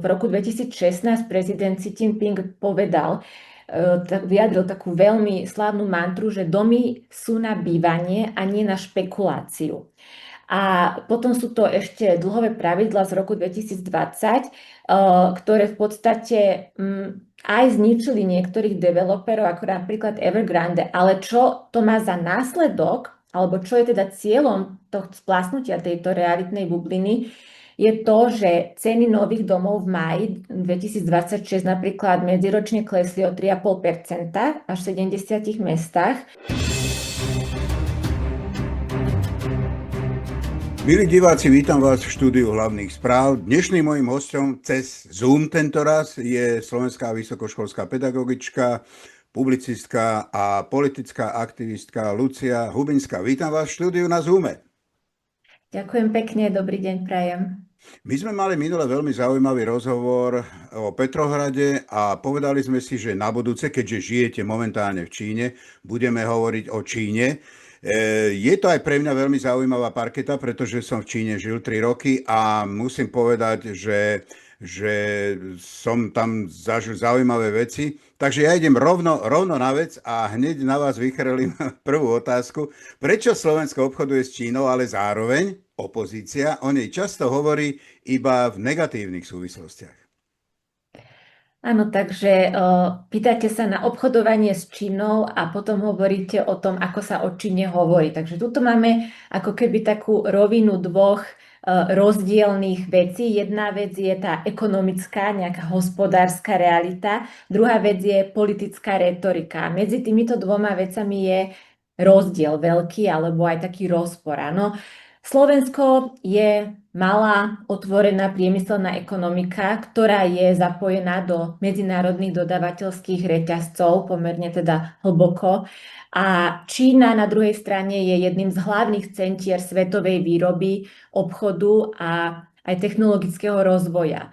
v roku 2016 prezident Xi Jinping povedal, vyjadril takú veľmi slávnu mantru, že domy sú na bývanie a nie na špekuláciu. A potom sú to ešte dlhové pravidlá z roku 2020, ktoré v podstate aj zničili niektorých developerov, ako napríklad Evergrande. Ale čo to má za následok, alebo čo je teda cieľom toho splasnutia tejto realitnej bubliny, je to, že ceny nových domov v máji 2026 napríklad medziročne klesli o 3,5% až v 70 mestách. Milí diváci, vítam vás v štúdiu hlavných správ. Dnešným mojím hosťom cez Zoom tentoraz je slovenská vysokoškolská pedagogička, publicistka a politická aktivistka Lucia Hubinská. Vítam vás v štúdiu na Zoome. Ďakujem pekne, dobrý deň prajem. My sme mali minule veľmi zaujímavý rozhovor o Petrohrade a povedali sme si, že na budúce, keďže žijete momentálne v Číne, budeme hovoriť o Číne. Je to aj pre mňa veľmi zaujímavá parketa, pretože som v Číne žil 3 roky a musím povedať, že som tam zažil zaujímavé veci. Takže ja idem rovno na vec a hneď na vás vychrelím prvú otázku. Prečo Slovensko obchoduje s Čínou, ale zároveň opozícia o nej často hovorí iba v negatívnych súvislostiach? Áno, takže pýtate sa na obchodovanie s Čínou a potom hovoríte o tom, ako sa o Číne hovorí. Takže tuto máme ako keby takú rovinu dvoch rozdielných vecí. Jedna vec je tá ekonomická, nejaká hospodárska realita. Druhá vec je politická retorika. Medzi týmito dvoma vecami je rozdiel veľký alebo aj taký rozpor. Áno. Slovensko je malá, otvorená priemyselná ekonomika, ktorá je zapojená do medzinárodných dodávateľských reťazcov, pomerne teda hlboko. A Čína na druhej strane je jedným z hlavných centier svetovej výroby, obchodu a aj technologického rozvoja.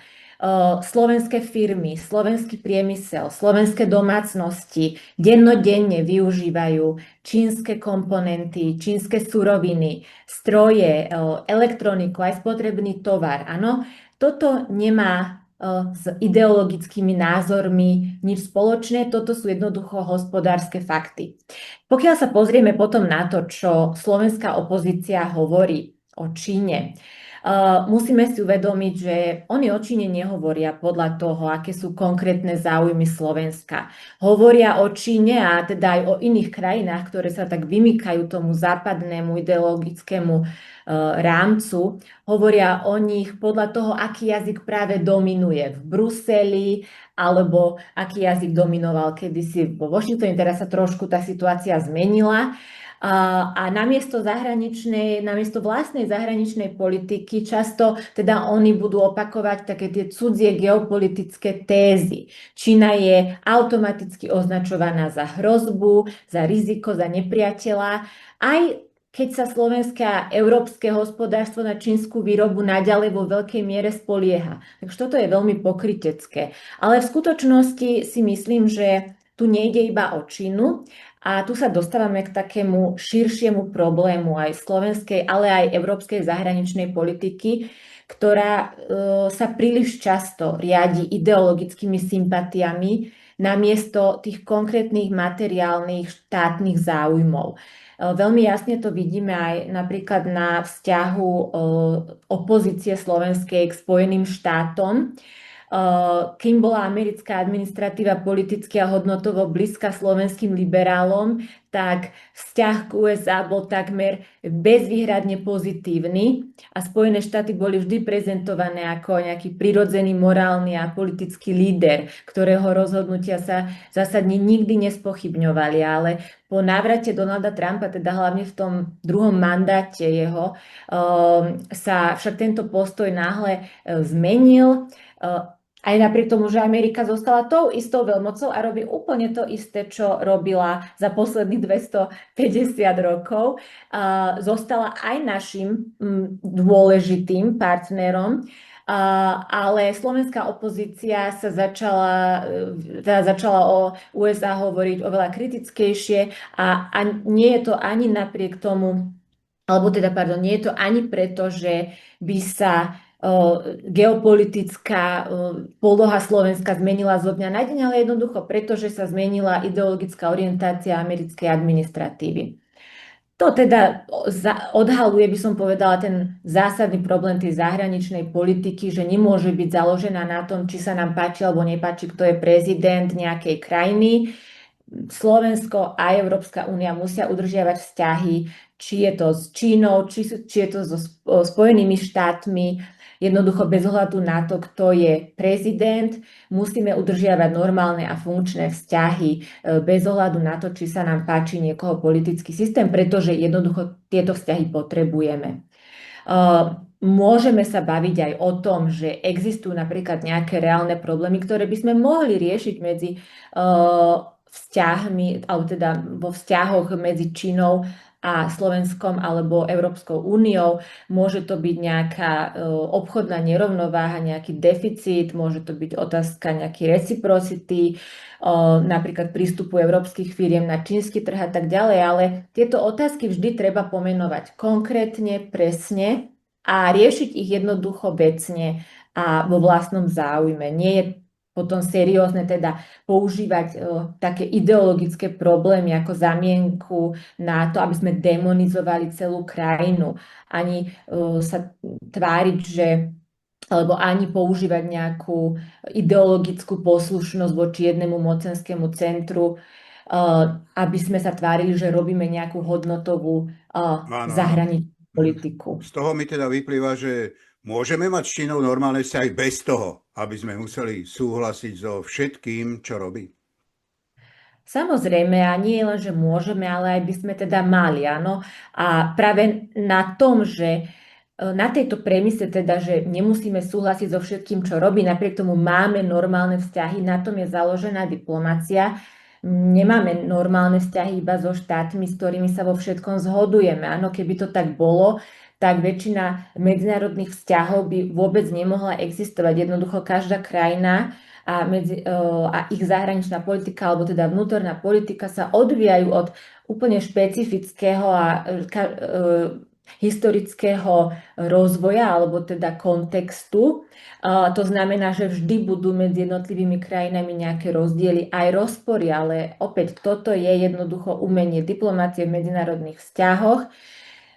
Slovenské firmy, slovenský priemysel, slovenské domácnosti dennodenne využívajú čínske komponenty, čínske suroviny, stroje, elektroniku, aj spotrebný tovar. Áno, toto nemá s ideologickými názormi nič spoločné, toto sú jednoducho hospodárske fakty. Pokiaľ sa pozrieme potom na to, čo slovenská opozícia hovorí o Číne, musíme si uvedomiť, že oni o Číne nehovoria podľa toho, aké sú konkrétne záujmy Slovenska. Hovoria o Číne a teda aj o iných krajinách, ktoré sa tak vymykajú tomu západnému ideologickému rámcu. Hovoria o nich podľa toho, aký jazyk práve dominuje v Bruseli, alebo aký jazyk dominoval kedysi vo Washingtone. Teraz sa trošku tá situácia zmenila. A namiesto vlastnej zahraničnej politiky často teda oni budú opakovať také tie cudzie geopolitické tézy. Čína je automaticky označovaná za hrozbu, za riziko, za nepriateľa. Aj keď sa slovenské a európske hospodárstvo na čínsku výrobu naďalej vo veľkej miere spolieha. Takže toto je veľmi pokrytecké. Ale v skutočnosti si myslím, že tu nejde iba o Čínu. A tu sa dostávame k takému širšiemu problému aj slovenskej, ale aj európskej zahraničnej politiky, ktorá sa príliš často riadi ideologickými sympatiami namiesto tých konkrétnych materiálnych štátnych záujmov. Veľmi jasne to vidíme aj napríklad na vzťahu opozície slovenskej k Spojeným štátom. Kým bola americká administratíva politicky a hodnotovo blízka slovenským liberálom, tak vzťah k USA bol takmer bezvýhradne pozitívny a Spojené štáty boli vždy prezentované ako nejaký prirodzený morálny a politický líder, ktorého rozhodnutia sa zásadne nikdy nespochybňovali, ale po návrate Donalda Trumpa, teda hlavne v tom druhom mandáte jeho, sa však tento postoj náhle zmenil. Aj napriek tomu, že Amerika zostala tou istou veľmocou a robí úplne to isté, čo robila za posledných 250 rokov, zostala aj našim dôležitým partnerom, ale slovenská opozícia sa začala o USA hovoriť oveľa kritickejšie a nie je to ani napriek tomu, nie je to ani preto, že by sa geopolitická poloha Slovenska zmenila zo dňa na deň, ale jednoducho preto, že sa zmenila ideologická orientácia americkej administratívy. To teda odhaluje, by som povedala, ten zásadný problém tej zahraničnej politiky, že nemôže byť založená na tom, či sa nám páči alebo nepáči, kto je prezident nejakej krajiny. Slovensko a Európska únia musia udržiavať vzťahy, či je to s Čínou, či je to so Spojenými štátmi. Jednoducho bez ohľadu na to, kto je prezident, musíme udržiavať normálne a funkčné vzťahy bez ohľadu na to, či sa nám páči niekoho politický systém, pretože jednoducho tieto vzťahy potrebujeme. Môžeme sa baviť aj o tom, že existujú napríklad nejaké reálne problémy, ktoré by sme mohli riešiť medzi vzťahmi, alebo teda vo vzťahoch medzi Čínou a Slovenskom alebo Európskou úniou. Môže to byť nejaká obchodná nerovnováha, nejaký deficit, môže to byť otázka nejaký reciprocity, napríklad prístupu európskych firiem na čínsky trh a tak ďalej, ale tieto otázky vždy treba pomenovať konkrétne, presne a riešiť ich jednoducho vecne a vo vlastnom záujme. Nie je potom seriózne teda používať také ideologické problémy ako zamienku na to, aby sme demonizovali celú krajinu. Ani sa tváriť, že alebo ani používať nejakú ideologickú poslušnosť voči jednému mocenskému centru, aby sme sa tvárili, že robíme nejakú hodnotovú Áno, áno. zahraničnú politiku. Z toho mi teda vyplýva, že môžeme mať s Čínou normálne vzťahy bez toho, aby sme museli súhlasiť so všetkým, čo robí. Samozrejme, a nie len, že môžeme, ale aj by sme teda mali, áno. A práve na tom, že na tejto premise teda, že nemusíme súhlasiť so všetkým, čo robí, napriek tomu máme normálne vzťahy, na tom je založená diplomacia. Nemáme normálne vzťahy iba so štátmi, s ktorými sa vo všetkom zhodujeme. Áno, keby to tak bolo, tak väčšina medzinárodných vzťahov by vôbec nemohla existovať. Jednoducho každá krajina a ich zahraničná politika, alebo teda vnútorná politika sa odvíjajú od úplne špecifického a historického rozvoja, alebo teda kontextu. To znamená, že vždy budú medzi jednotlivými krajinami nejaké rozdiely, aj rozpory, ale opäť toto je jednoducho umenie diplomácie v medzinárodných vzťahoch.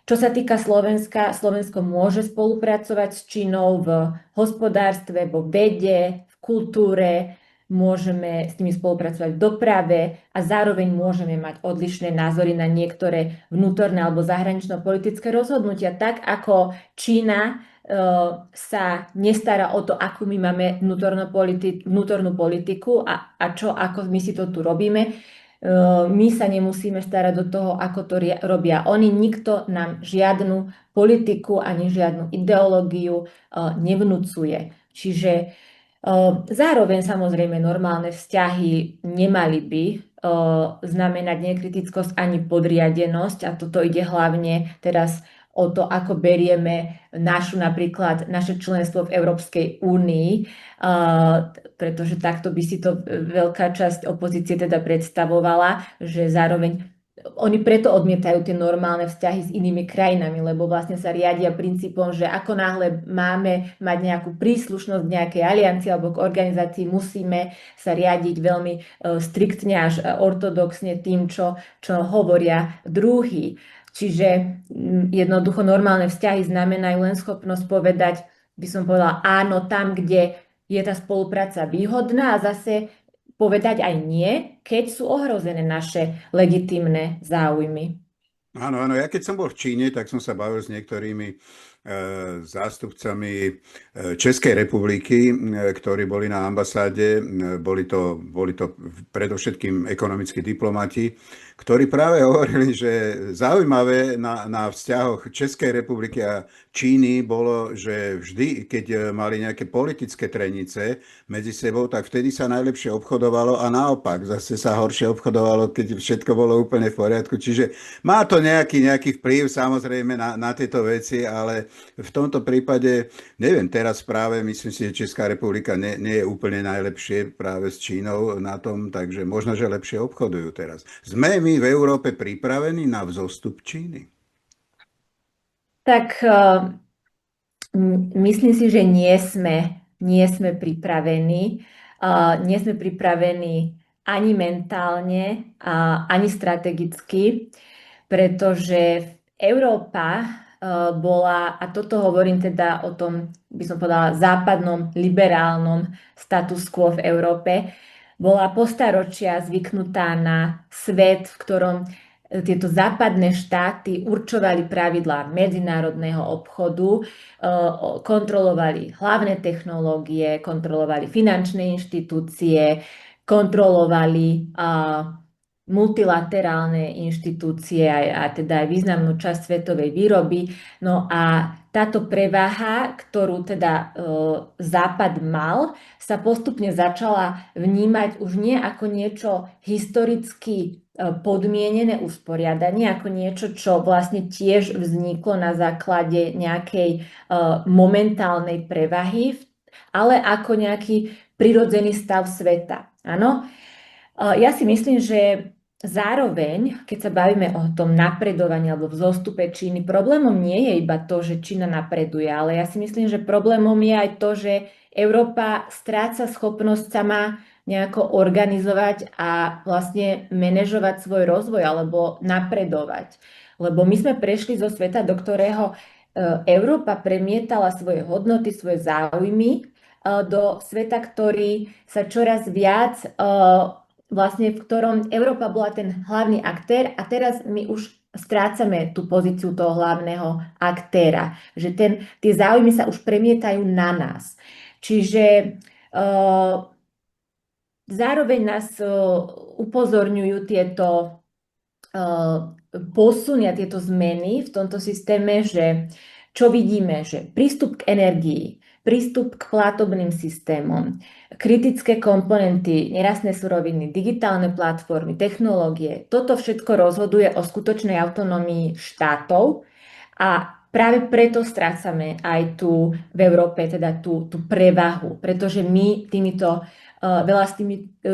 Čo sa týka Slovenska, Slovensko môže spolupracovať s Čínou v hospodárstve, vo vede, v kultúre, môžeme s nimi spolupracovať v doprave a zároveň môžeme mať odlišné názory na niektoré vnútorné alebo zahranično-politické rozhodnutia, tak ako Čína sa nestará o to, akú my máme vnútornú politiku a ako my si to tu robíme. My sa nemusíme starať do toho, ako to robia oni. Nikto nám žiadnu politiku ani žiadnu ideológiu nevnúcuje. Čiže zároveň samozrejme normálne vzťahy nemali by znamenať nekritickosť ani podriadenosť a toto ide hlavne teraz o to, ako berieme napríklad naše členstvo v Európskej únii, pretože takto by si to veľká časť opozície teda predstavovala, že zároveň oni preto odmietajú tie normálne vzťahy s inými krajinami, lebo vlastne sa riadia princípom, že ako náhle máme mať nejakú príslušnosť k nejakej aliancii alebo k organizácii, musíme sa riadiť veľmi striktne až ortodoxne tým, čo hovoria druhí. Čiže jednoducho normálne vzťahy znamenajú len schopnosť povedať, by som povedala áno tam, kde je tá spolupráca výhodná a zase povedať aj nie, keď sú ohrozené naše legitímne záujmy. Áno, áno, ja keď som bol v Číne, tak som sa bavil s niektorými zástupcami Českej republiky, ktorí boli na ambasáde. Boli to predovšetkým ekonomickí diplomati, ktorí práve hovorili, že zaujímavé na vzťahoch Českej republiky a Číny bolo, že vždy, keď mali nejaké politické trenice medzi sebou, tak vtedy sa najlepšie obchodovalo a naopak zase sa horšie obchodovalo, keď všetko bolo úplne v poriadku. Čiže má to nejaký vplyv samozrejme na tieto veci, ale v tomto prípade, neviem, teraz práve myslím si, že Česká republika nie je úplne najlepšie práve s Čínou na tom, takže možno, že lepšie obchodujú teraz. Sme my v Európe pripravení na vzostup Číny? Tak Myslím si, že nie sme pripravení. Nie sme pripravení ani mentálne, ani strategicky, pretože Európa bola, a toto hovorím teda o tom, by som povedala, západnom liberálnom status quo v Európe, bola po staročia zvyknutá na svet, v ktorom tieto západné štáty určovali pravidlá medzinárodného obchodu, kontrolovali hlavné technológie, kontrolovali finančné inštitúcie, kontrolovali multilaterálne inštitúcie a teda aj významnú časť svetovej výroby. No a táto prevaha, ktorú teda Západ mal, sa postupne začala vnímať už nie ako niečo historicky podmienené usporiadanie, ako niečo, čo vlastne tiež vzniklo na základe nejakej momentálnej prevahy, ale ako nejaký prirodzený stav sveta. Áno? Ja si myslím, že zároveň, keď sa bavíme o tom napredovaní alebo vzostupe Číny, problémom nie je iba to, že Čína napreduje, ale ja si myslím, že problémom je aj to, že Európa stráca schopnosť sama nejako organizovať a vlastne manažovať svoj rozvoj alebo napredovať. Lebo my sme prešli zo sveta, do ktorého Európa premietala svoje hodnoty, svoje záujmy do sveta, ktorý sa čoraz viac vlastne, v ktorom Európa bola ten hlavný aktér a teraz my už strácame tú pozíciu toho hlavného aktéra, že tie záujmy sa už premietajú na nás. Čiže zároveň nás upozorňujú tieto posuny a tieto zmeny v tomto systéme, že čo vidíme, že prístup k energii, prístup k platobným systémom, kritické komponenty, nerastné suroviny, digitálne platformy, technológie, toto všetko rozhoduje o skutočnej autonómii štátov a práve preto strácame aj tu v Európe teda tú prevahu, pretože my veľa z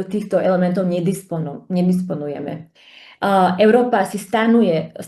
týchto elementov nedisponujeme. Európa si stanovuje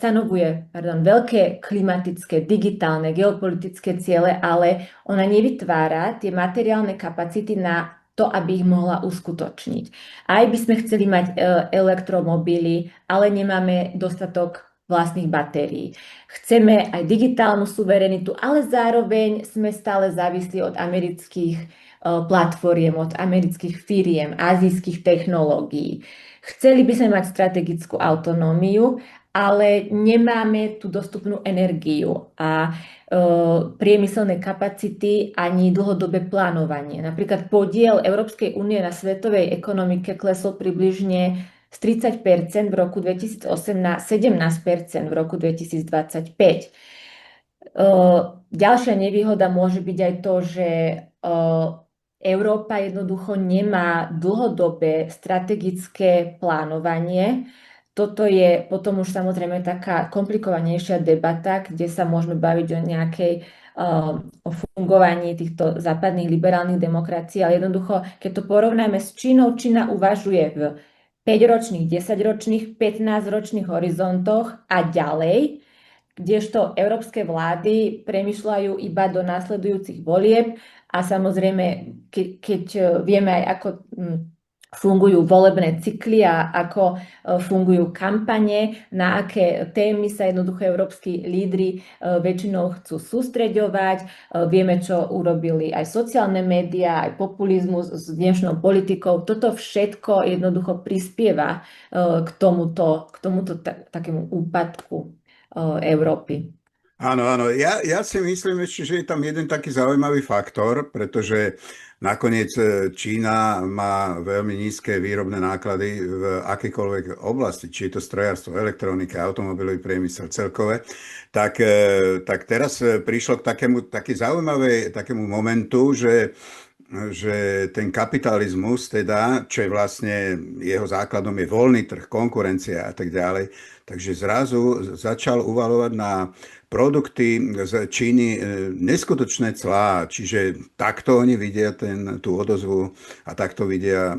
veľké klimatické, digitálne, geopolitické ciele, ale ona nevytvára tie materiálne kapacity na to, aby ich mohla uskutočniť. Aj by sme chceli mať elektromobily, ale nemáme dostatok vlastných batérií. Chceme aj digitálnu suverenitu, ale zároveň sme stále závislí od amerických platformiem, od amerických firiem, azijských technológií. Chceli by sme mať strategickú autonómiu, ale nemáme tú dostupnú energiu a priemyselné kapacity ani dlhodobé plánovanie. Napríklad podiel Európskej únie na svetovej ekonomike klesol približne z 30% v roku 2008 na 17% v roku 2025. Ďalšia nevýhoda môže byť aj to, že Európa jednoducho nemá dlhodobé strategické plánovanie. Toto je potom už samozrejme taká komplikovanejšia debata, kde sa môžeme baviť o fungovaní týchto západných liberálnych demokracií, ale jednoducho, keď to porovnáme s Čínou, Čína uvažuje v 5-ročných, 10-ročných, 15-ročných horizontoch a ďalej, kdežto európske vlády premýšľajú iba do následujúcich volieb a samozrejme, keď vieme aj, ako fungujú volebné cykly a ako fungujú kampane, na aké témy sa jednoducho európski lídri väčšinou chcú sústreďovať. Vieme, čo urobili aj sociálne médiá, aj populizmus s dnešnou politikou. Toto všetko jednoducho prispieva k tomuto takému úpadku Európy. Áno, áno. Ja si myslím ešte, že je tam jeden taký zaujímavý faktor, pretože nakoniec Čína má veľmi nízke výrobné náklady v akejkoľvek oblasti, či je to strojárstvo, elektronika, automobilový priemysel celkové. Tak teraz prišlo k takému momentu, že ten kapitalizmus, teda, čo je vlastne jeho základom je voľný trh, konkurencia a tak ďalej, takže zrazu začal uvalovať na produkty z Číny neskutočné clá, čiže takto oni vidia tú odozvu a takto vidia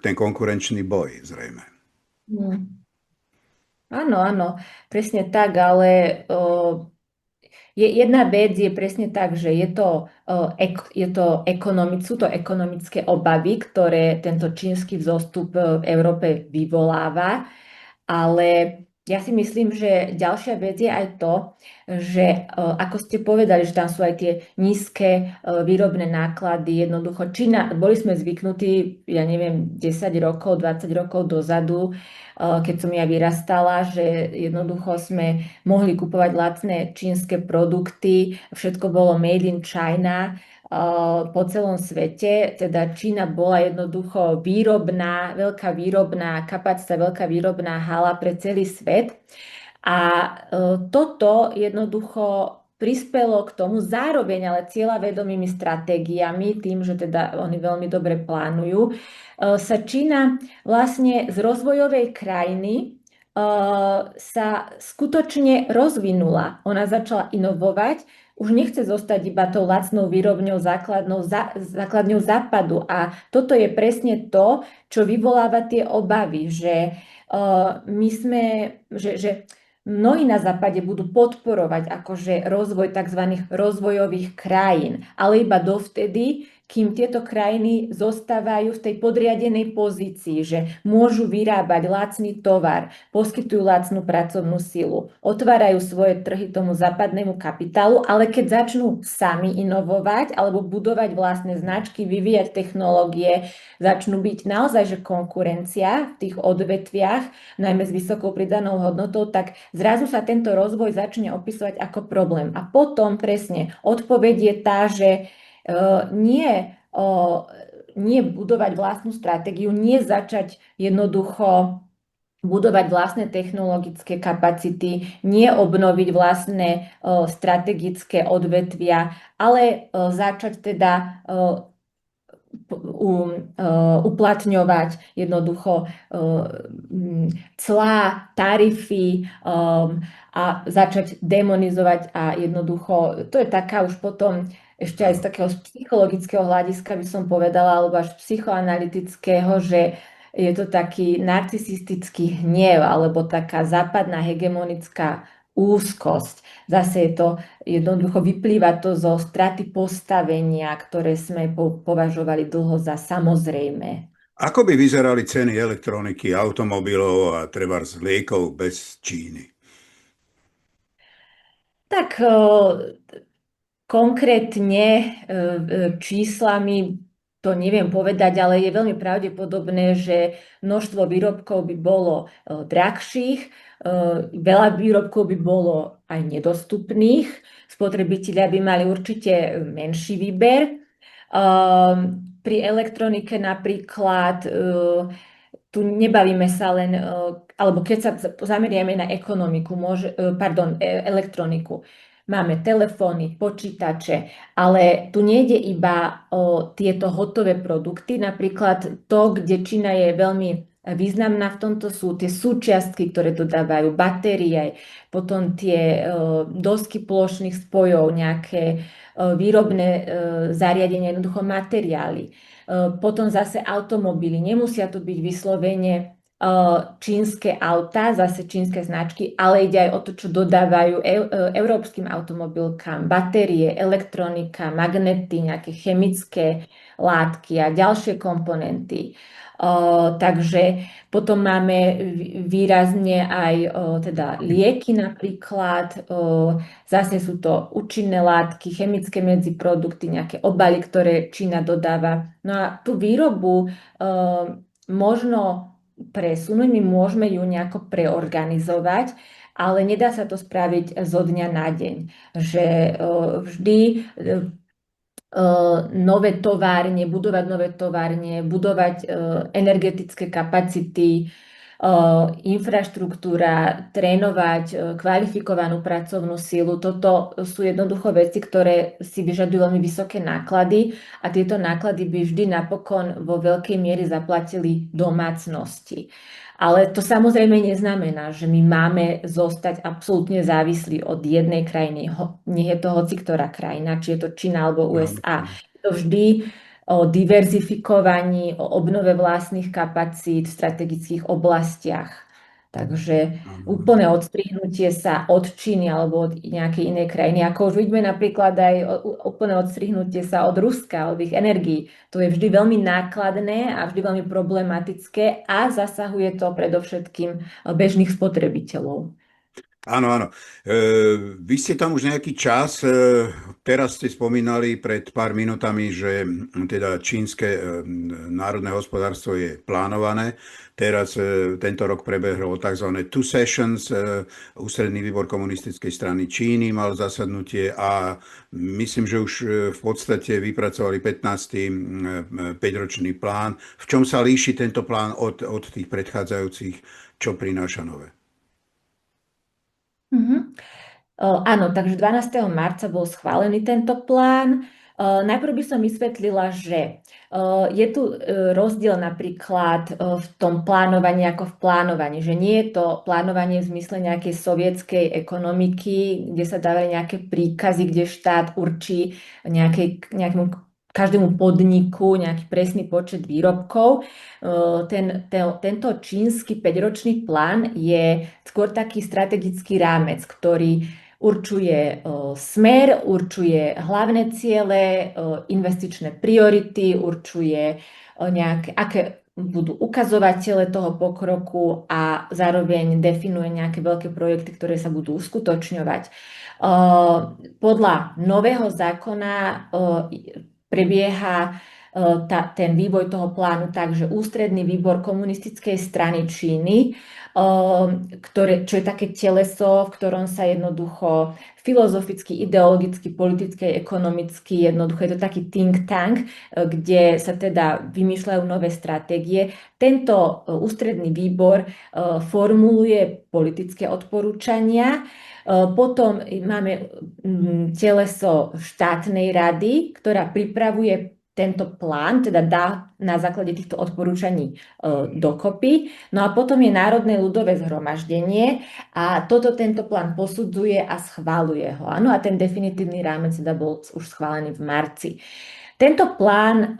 ten konkurenčný boj, zrejme. Áno, áno, presne tak, ale Jedna vec je presne tak, že sú to ekonomické obavy, ktoré tento čínsky vzostup v Európe vyvoláva. Ale ja si myslím, že ďalšia vec je aj to, že ako ste povedali, že tam sú aj tie nízke výrobné náklady. Jednoducho Čína, boli sme zvyknutí, ja neviem, 10 rokov, 20 rokov dozadu, keď som ja vyrastala, že jednoducho sme mohli kupovať lacné čínske produkty, všetko bolo made in China po celom svete. Teda Čína bola jednoducho veľká výrobná kapacita, veľká výrobná hala pre celý svet. A toto jednoducho prispelo k tomu zároveň, ale cieľavedomými stratégiami, tým, že teda oni veľmi dobre plánujú, sa Čína vlastne z rozvojovej krajiny sa skutočne rozvinula. Ona začala inovovať, už nechce zostať iba tou lacnou výrobňou základňou západu. A toto je presne to, čo vyvoláva tie obavy, že že mnohí na západe budú podporovať akože rozvoj tzv. Rozvojových krajín, ale iba dovtedy, kým tieto krajiny zostávajú v tej podriadenej pozícii, že môžu vyrábať lacný tovar, poskytujú lacnú pracovnú silu, otvárajú svoje trhy tomu západnému kapitálu, ale keď začnú sami inovovať alebo budovať vlastné značky, vyvíjať technológie, začnú byť naozaj že konkurencia v tých odvetviach, najmä s vysokou pridanou hodnotou, tak zrazu sa tento rozvoj začne opisovať ako problém. A potom presne odpoveď je tá, že nie budovať vlastnú stratégiu, nie začať jednoducho budovať vlastné technologické kapacity, nie obnoviť vlastné strategické odvetvia, ale začať teda uplatňovať jednoducho clá, tarify a začať demonizovať a jednoducho, to je taká už potom ešte aj z takého psychologického hľadiska by som povedala, alebo až psychoanalytického, že je to taký narcisistický hnev alebo taká západná hegemonická úzkosť. Zase je to jednoducho vyplýva to zo straty postavenia, ktoré sme považovali dlho za samozrejme. Ako by vyzerali ceny elektroniky, automobilov a trebárs liekov bez Číny? Tak konkrétne číslami to neviem povedať, ale je veľmi pravdepodobné, že množstvo výrobkov by bolo drahších, veľa výrobkov by bolo aj nedostupných, spotrebitelia by mali určite menší výber. Pri elektronike napríklad tu nebavíme sa len, alebo keď sa zameriame na elektroniku, máme telefóny, počítače, ale tu nejde iba o tieto hotové produkty. Napríklad to, kde Čína je veľmi významná v tomto, sú tie súčiastky, ktoré dodávajú batérie, potom tie dosky plošných spojov, nejaké výrobné zariadenia, jednoducho materiály. Potom zase automobily. Nemusia to byť vyslovene čínske autá, zase čínske značky, ale ide aj o to, čo dodávajú európskym automobilkám, batérie, elektronika, magnety, nejaké chemické látky a ďalšie komponenty. Takže potom máme výrazne aj teda lieky napríklad, zase sú to účinné látky, chemické medziprodukty, nejaké obaly, ktoré Čína dodáva. No a tú výrobu možno presunúť, my môžeme ju nejako preorganizovať, ale nedá sa to spraviť zo dňa na deň. Že vždy budovať nové továrne, budovať energetické kapacity, infraštruktúra, trénovať kvalifikovanú pracovnú silu. Toto sú jednoducho veci, ktoré si vyžadujú veľmi vysoké náklady a tieto náklady by vždy napokon vo veľkej miere zaplatili domácnosti. Ale to samozrejme neznamená, že my máme zostať absolútne závislí od jednej krajiny. Nech je to hoci ktorá krajina, či je to Čína alebo USA. Je to vždy o diverzifikovaní, o obnove vlastných kapacít v strategických oblastiach. Takže Áno, áno. úplné odstrihnutie sa od Číny alebo od nejakej inej krajiny, ako už vidíme napríklad aj úplné odstrihnutie sa od Ruska, od ich energií. To je vždy veľmi nákladné a vždy veľmi problematické a zasahuje to predovšetkým bežných spotrebiteľov. Áno, áno. Vy ste tam už nejaký čas. Teraz ste spomínali pred pár minutami, že teda čínske národné hospodárstvo je plánované. Teraz tento rok prebehlo tzv. Two Sessions. Ústredný výbor komunistickej strany Číny mal zasadnutie a myslím, že už v podstate vypracovali 15. 5-ročný plán. V čom sa líši tento plán od tých predchádzajúcich? Čo prináša nové? Mhm. Áno, takže 12. marca bol schválený tento plán. Najprv by som vysvetlila, že je tu rozdiel napríklad v tom plánovaní ako v plánovaní, že nie je to plánovanie v zmysle nejakej sovietskej ekonomiky, kde sa dávajú nejaké príkazy, kde štát určí nejakému každému podniku nejaký presný počet výrobkov. Tento čínsky 5-ročný plán je skôr taký strategický rámec, ktorý určuje smer, určuje hlavné ciele, investičné priority, určuje aké budú ukazovatele toho pokroku a zároveň definuje nejaké veľké projekty, ktoré sa budú uskutočňovať. Podľa nového zákona prebieha ten vývoj toho plánu tak, že ústredný výbor komunistickej strany Číny, čo je také teleso, v ktorom sa jednoducho filozoficky, ideologicky, politicky, ekonomicky, jednoducho je to taký think tank, kde sa teda vymýšľajú nové stratégie. Tento ústredný výbor formuluje politické odporúčania. Potom máme teleso štátnej rady, ktorá pripravuje tento plán, teda dá na základe týchto odporúčaní dokopy. No a potom je Národné ľudové zhromaždenie a tento plán posudzuje a schváluje ho. Áno, a ten definitívny rámec teda bol už schválený v marci. Tento plán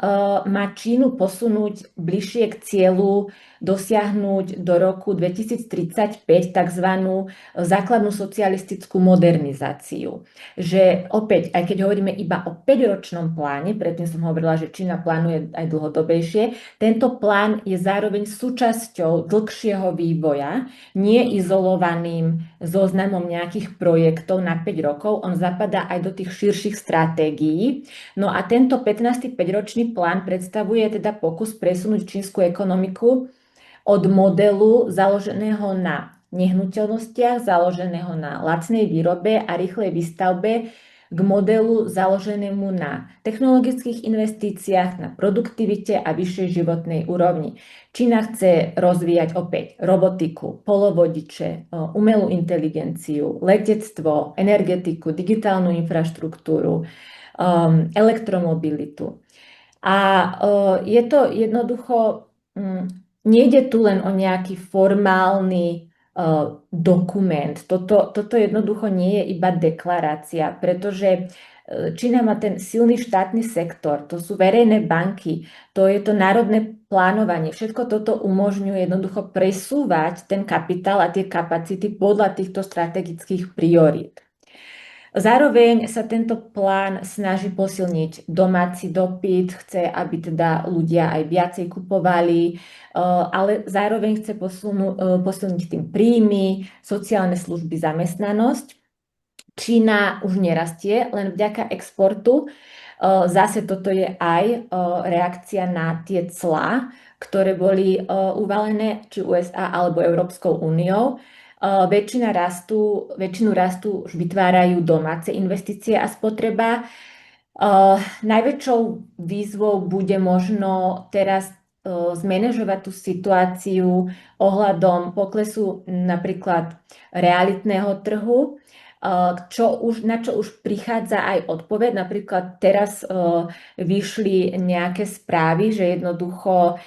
má Čínu posunúť bližšie k cieľu dosiahnuť do roku 2035 tzv. Základnú socialistickú modernizáciu. Že opäť, aj keď hovoríme iba o 5-ročnom pláne, predtým som hovorila, že Čína plánuje aj dlhodobejšie, tento plán je zároveň súčasťou dlhšieho vývoja, nie izolovaným zoznamom nejakých projektov na 5 rokov, on zapadá aj do tých širších stratégií. No a tento 15. 5-ročný plán predstavuje teda pokus presunúť čínsku ekonomiku od modelu založeného na nehnuteľnostiach, založeného na lacnej výrobe a rýchlej výstavbe k modelu založenému na technologických investíciách, na produktivite a vyššej životnej úrovni. Čína chce rozvíjať opäť robotiku, polovodiče, umelú inteligenciu, letectvo, energetiku, digitálnu infraštruktúru, elektromobilitu. A je to jednoducho, nejde tu len o nejaký formálny dokument. Toto jednoducho nie je iba deklarácia, pretože Čína má ten silný štátny sektor, to sú verejné banky, to je to národné plánovanie. Všetko toto umožňuje jednoducho presúvať ten kapitál a tie kapacity podľa týchto strategických priorít. Zároveň sa tento plán snaží posilniť domáci dopyt, chce, aby teda ľudia aj viacej kupovali, ale zároveň chce posilniť tým príjmy, sociálne služby, zamestnanosť. Čína už nerastie len vďaka exportu. Zase toto je aj reakcia na tie clá, ktoré boli uvalené či USA alebo Európskou úniou. Väčšinu rastu už vytvárajú domáce investície a spotreba. Najväčšou výzvou bude možno teraz zmanéžovať tú situáciu ohľadom poklesu napríklad realitného trhu, na čo už prichádza aj odpoveď. Napríklad teraz vyšli nejaké správy, že jednoducho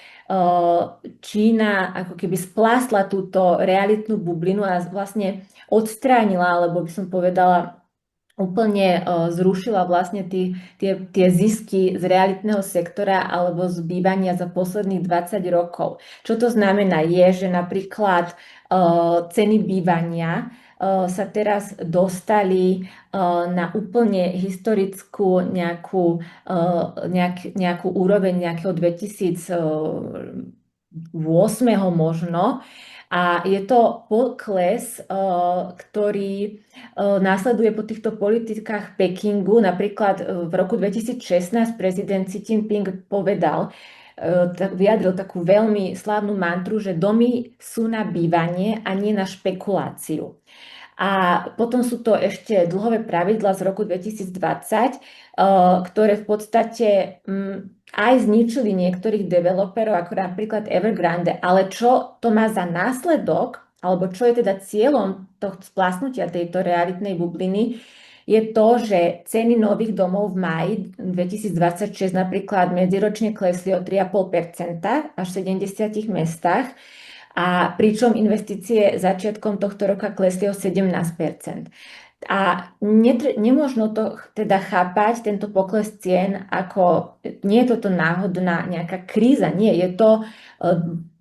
Čína ako keby splásla túto realitnú bublinu a vlastne odstránila, alebo by som povedala, úplne zrušila vlastne tie zisky z realitného sektora alebo z bývania za posledných 20 rokov. Čo to znamená je, že napríklad ceny bývania sa teraz dostali na úplne historickú nejakú úroveň nejakého 2008 možno. A je to pokles, ktorý následuje po týchto politikách Pekingu. Napríklad v roku 2016 prezident Xi Jinping vyjadril takú veľmi slávnu mantru, že domy sú na bývanie a nie na špekuláciu. A potom sú to ešte dlhové pravidlá z roku 2020, ktoré v podstate aj zničili niektorých developerov, ako napríklad Evergrande. Ale čo to má za následok, alebo čo je teda cieľom toho splasnutia tejto realitnej bubliny, je to, že ceny nových domov v máji 2026 napríklad medziročne klesli o 3,5% až v 70 mestách, a pričom investície začiatkom tohto roka klesli o 17%. A nemôžno to teda chápať, tento pokles cien, ako nie je toto náhodná nejaká kríza, nie, je to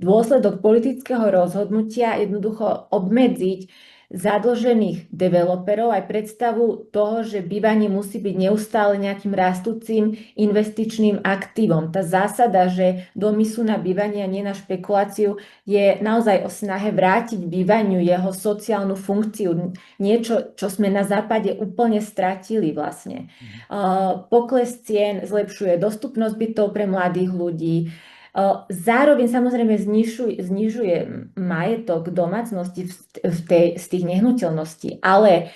dôsledok politického rozhodnutia jednoducho obmedziť zadlžených developerov aj predstavu toho, že bývanie musí byť neustále nejakým rastúcim investičným aktívom. Tá zásada, že domy sú na bývanie a nie na špekuláciu, je naozaj o snahe vrátiť bývaniu jeho sociálnu funkciu. Niečo, čo sme na západe úplne stratili vlastne. Pokles cien zlepšuje dostupnosť bytov pre mladých ľudí. Zároveň samozrejme znižuje majetok domácnosti z tých nehnuteľností, ale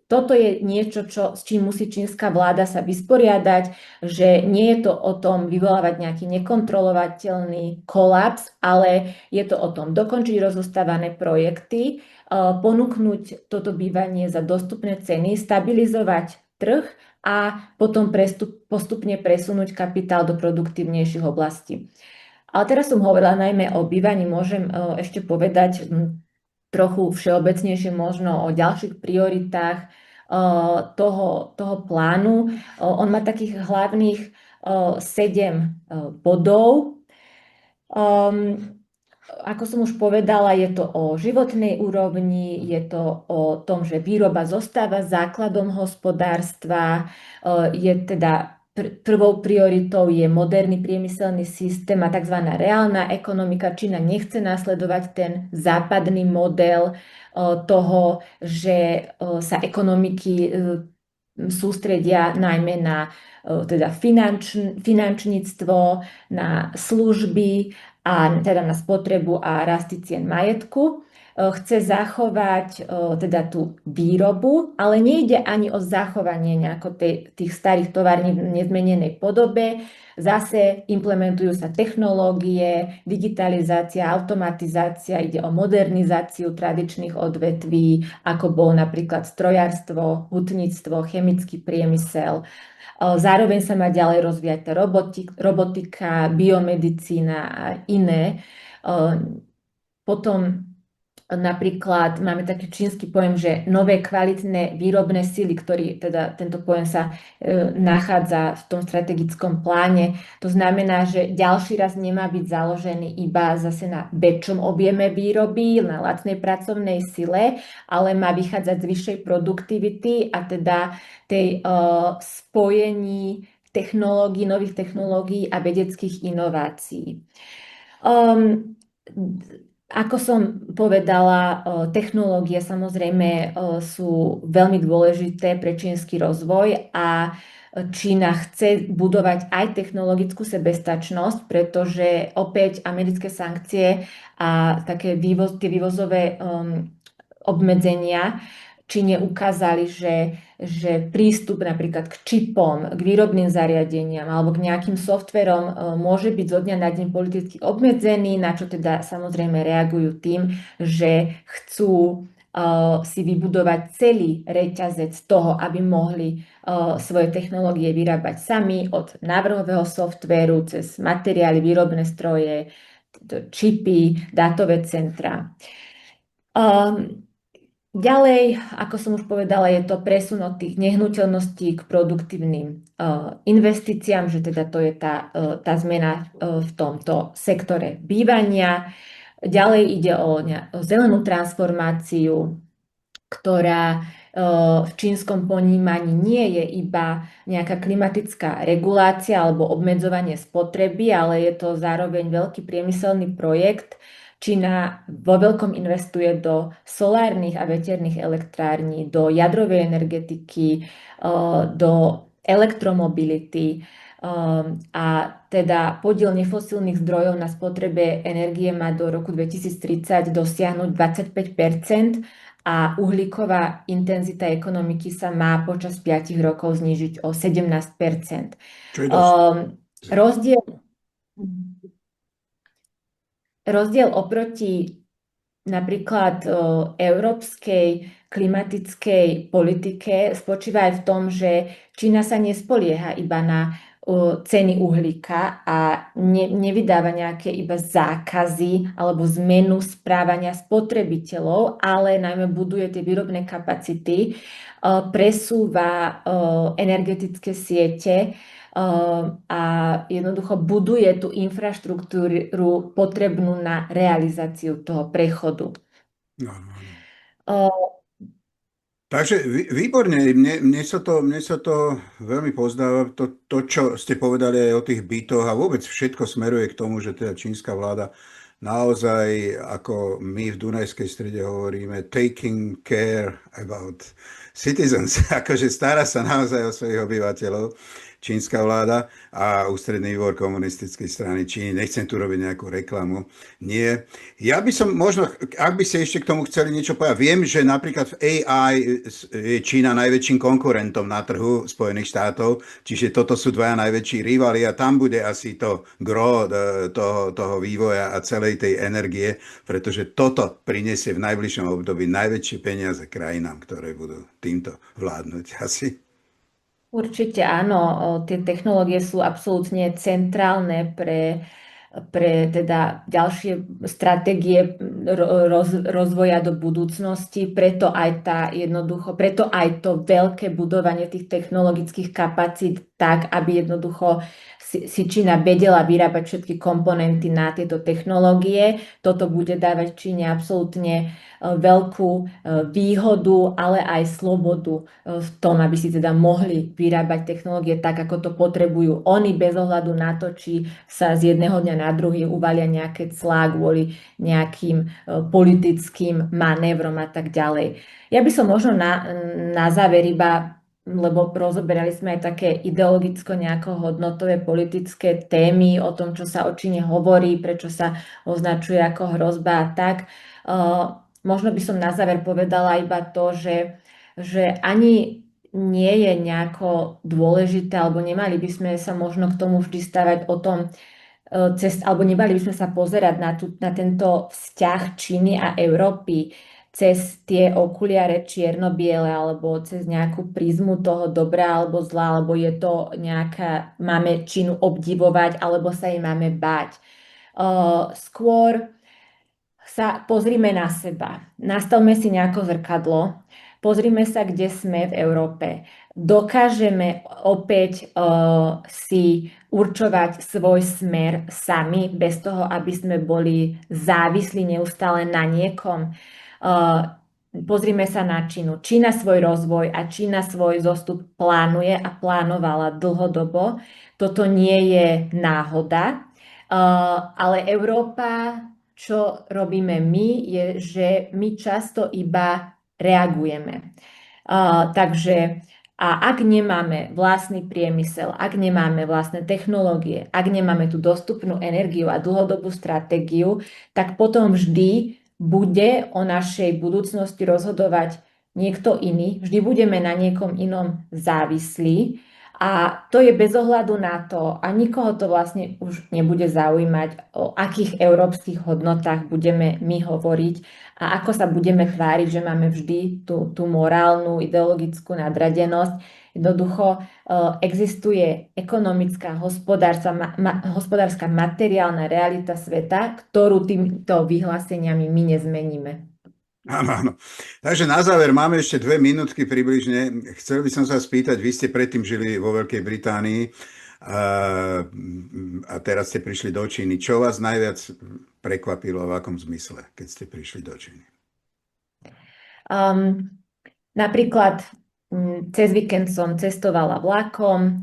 toto je niečo, s čím musí čínska vláda sa vysporiadať, že nie je to o tom vyvolávať nejaký nekontrolovateľný kolaps, ale je to o tom dokončiť rozostávané projekty, ponúknuť toto bývanie za dostupné ceny, stabilizovať trh a potom postupne presunúť kapitál do produktívnejších oblastí. Ale teraz som hovorila najmä o bývaní, môžem ešte povedať trochu všeobecnejšie možno o ďalších prioritách toho plánu. On má takých hlavných 7 bodov. Ako som už povedala, je to o životnej úrovni, je to o tom, že výroba zostáva základom hospodárstva, je teda prvou prioritou je moderný priemyselný systém a tzv. Reálna ekonomika. Čína nechce nasledovať ten západný model toho, že sa ekonomiky sústredia najmä na teda finančníctvo, na služby a teda na spotrebu a rasty cien majetku. Chce zachovať teda tú výrobu, ale nejde ani o zachovanie nejako tých starých tovární v nezmenenej podobe. Zase implementujú sa technológie, digitalizácia, automatizácia, ide o modernizáciu tradičných odvetví, ako bol napríklad strojárstvo, hutníctvo, chemický priemysel. Zároveň sa má ďalej rozvíjať tá robotika, biomedicína a iné. Potom napríklad máme taký čínsky pojem, že nové kvalitné výrobné sily, teda tento pojem sa nachádza v tom strategickom pláne. To znamená, že ďalší raz nemá byť založený iba zase na väčšom objeme výroby, na lacnej pracovnej sile, ale má vychádzať z vyššej produktivity a teda tej spojení nových technológií a vedeckých inovácií. Ako som povedala, technológie samozrejme sú veľmi dôležité pre čínsky rozvoj a Čína chce budovať aj technologickú sebestačnosť, pretože opäť americké sankcie a tie vývozové obmedzenia Číne ukázali, že prístup napríklad k čipom, k výrobným zariadeniam alebo k nejakým softverom môže byť zo dňa na deň politicky obmedzený, na čo teda samozrejme reagujú tým, že chcú si vybudovať celý reťazec toho, aby mohli svoje technológie vyrábať sami, od návrhového softvéru cez materiály, výrobné stroje, čipy, dátové centra. Ďalej, ako som už povedala, je to presun od tých nehnuteľností k produktívnym investíciám, že teda to je tá zmena v tomto sektore bývania. Ďalej ide o zelenú transformáciu, ktorá v čínskom ponímaní nie je iba nejaká klimatická regulácia alebo obmedzovanie spotreby, ale je to zároveň veľký priemyselný projekt. Čína vo veľkom investuje do solárnych a veterných elektrární, do jadrovej energetiky, do elektromobility, a teda podiel nefosílnych zdrojov na spotrebe energie má do roku 2030 dosiahnuť 25% a uhlíková intenzita ekonomiky sa má počas 5 rokov znížiť o 17%. Čo je dosť. Rozdiel, rozdiel oproti napríklad európskej klimatickej politike spočíva aj v tom, že Čína sa nespolieha iba na ceny uhlíka a nevydáva nejaké iba zákazy alebo zmenu správania spotrebiteľov, ale najmä buduje tie výrobné kapacity, presúva energetické siete a jednoducho buduje tú infraštruktúru potrebnú na realizáciu toho prechodu. No, áno. Uh, Takže výborne, mne sa to veľmi pozdáva, to, čo ste povedali aj o tých bytoch a vôbec všetko smeruje k tomu, že teda čínska vláda naozaj, ako my v Dunajskej strede hovoríme, taking care about citizens, akože stará sa naozaj o svojich obyvateľov, čínska vláda a ústredný výbor komunistickej strany Číny. Nechcem tu robiť nejakú reklamu. Nie. Ja by som možno, ak by ste ešte k tomu chceli niečo povedať, viem, že napríklad v AI je Čína najväčším konkurentom na trhu Spojených štátov, čiže toto sú dvaja najväčší rivali a tam bude asi to gro toho vývoja a celej tej energie, pretože toto prinesie v najbližšom období najväčšie peniaze krajinám, ktoré budú týmto vládnuť asi. Určite áno, tie technológie sú absolútne centrálne pre teda ďalšie stratégie rozvoja do budúcnosti, preto aj to veľké budovanie tých technologických kapacít tak, aby jednoducho si Čína vedela vyrábať všetky komponenty na tieto technológie. Toto bude dávať Číne absolútne veľkú výhodu, ale aj slobodu v tom, aby si teda mohli vyrábať technológie tak, ako to potrebujú oni, bez ohľadu na to, či sa z jedného dňa na druhý uvalia nejaké clá kvôli nejakým politickým manévrom a tak ďalej. Ja by som možno na záver iba, lebo rozoberali sme aj také ideologicko nejako hodnotové politické témy o tom, čo sa o Číne hovorí, prečo sa označuje ako hrozba a tak. Možno by som na záver povedala iba to, že ani nie je nejako dôležité, alebo nemali by sme sa možno k tomu vždy stavať o tom, alebo nemali by sme sa pozerať na tento vzťah Číny a Európy cez tie okuliare čierno-biele alebo cez nejakú prízmu toho dobra alebo zla, alebo je to máme Čínu obdivovať alebo sa jej máme báť. Skôr sa pozrime na seba, nastavme si nejako zrkadlo, pozrime sa, kde sme v Európe. Dokážeme opäť si určovať svoj smer sami, bez toho, aby sme boli závislí neustále na niekom. Pozrime sa na Čínu. Čína svoj rozvoj a Čína svoj zostup plánuje a plánovala dlhodobo. Toto nie je náhoda, ale Európa, čo robíme my, je, že my často iba reagujeme. Takže ak nemáme vlastný priemysel, ak nemáme vlastné technológie, ak nemáme tú dostupnú energiu a dlhodobú stratégiu, tak potom vždy bude o našej budúcnosti rozhodovať niekto iný, vždy budeme na niekom inom závislí a to je bez ohľadu na to a nikoho to vlastne už nebude zaujímať, o akých európskych hodnotách budeme my hovoriť a ako sa budeme tváriť, že máme vždy tú morálnu, ideologickú nadradenosť. Jednoducho existuje ekonomická, hospodárska, materiálna realita sveta, ktorú týmito vyhláseniami my nezmeníme. Áno, áno. Takže na záver máme ešte 2 minútky približne. Chcel by som sa spýtať, vy ste predtým žili vo Veľkej Británii a, a teraz ste prišli do Číny. Čo vás najviac prekvapilo, v akom zmysle, keď ste prišli do Číny? Um, Napríklad cez víkend som cestovala vlakom.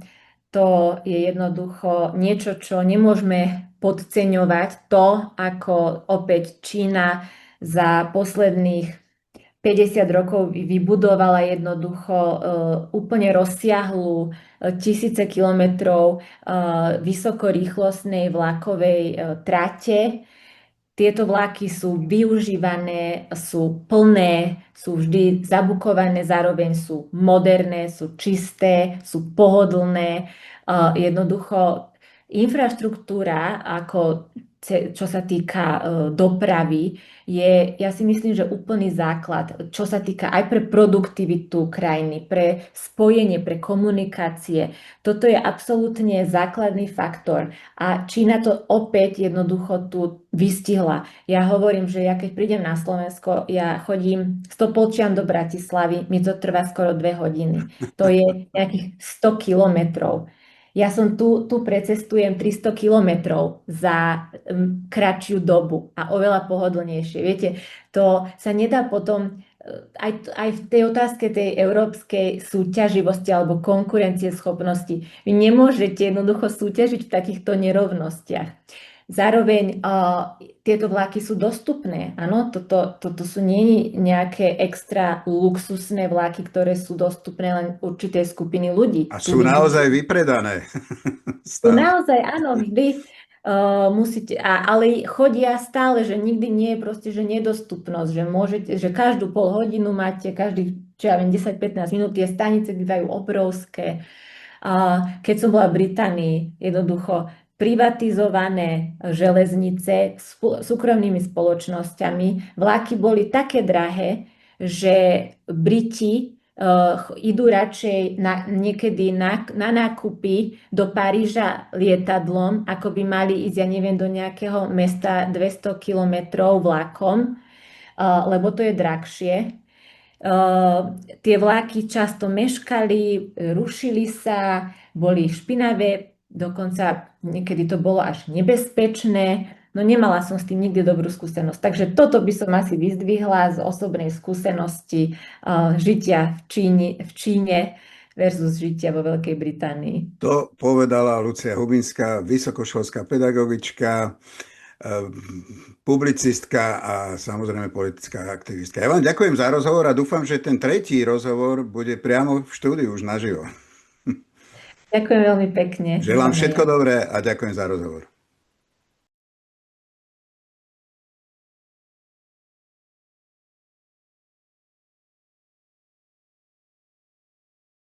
To je jednoducho niečo, čo nemôžeme podceňovať. To, ako opäť Čína za posledných 50 rokov vybudovala jednoducho úplne rozsiahlu tisíce kilometrov vysokorýchlostnej vlakovej trate. Tieto vlaky sú využívané, sú plné, sú vždy zabukované, zároveň sú moderné, sú čisté, sú pohodlné. Jednoducho infraštruktúra, ako čo sa týka dopravy, je, ja si myslím, že úplný základ, čo sa týka aj pre produktivitu krajiny, pre spojenie, pre komunikácie. Toto je absolútne základný faktor. A Čína to opäť jednoducho tu vystihla. Ja hovorím, že ja keď prídem na Slovensko, ja chodím z Topolčian do Bratislavy, mi to trvá skoro 2 hodiny. To je nejakých 100 kilometrov. Ja som tu precestujem 300 kilometrov za kratšiu dobu a oveľa pohodlnejšie. Viete, to sa nedá potom aj v tej otázke tej európskej súťaživosti alebo konkurencieschopnosti. Vy nemôžete jednoducho súťažiť v takýchto nerovnostiach. Zároveň tieto vlaky sú dostupné. Áno, toto sú nie nejaké extra luxusné vlaky, ktoré sú dostupné len určitej skupiny ľudí. A sú naozaj vypredané. Sú naozaj, áno, vždy musíte, ale chodia stále, že nikdy nie je proste, že nedostupnosť, že môžete, že každú pol hodinu máte, každých, čo ja viem, 10-15 minút, tie stanice bývajú obrovské. Keď som bola v Británii, jednoducho privatizované železnice súkromnými spoločnosťami, vlaky boli také drahé, že Briti idú radšej niekedy na nákupy do Paríža lietadlom, ako by mali ísť, ja neviem, do nejakého mesta 200 kilometrov vlakom, lebo to je drahšie. Tie vlaky často meškali, rušili sa, boli špinavé, dokonca niekedy to bolo až nebezpečné. No nemala som s tým nikdy dobrú skúsenosť. Takže toto by som asi vyzdvihla z osobnej skúsenosti žitia v Číne versus žitia vo Veľkej Británii. To povedala Lucia Hubinská, vysokoškolská pedagogička, publicistka a samozrejme politická aktivistka. Ja vám ďakujem za rozhovor a dúfam, že ten tretí rozhovor bude priamo v štúdiu už naživo. Ďakujem veľmi pekne. Želám všetko dobré a ďakujem za rozhovor.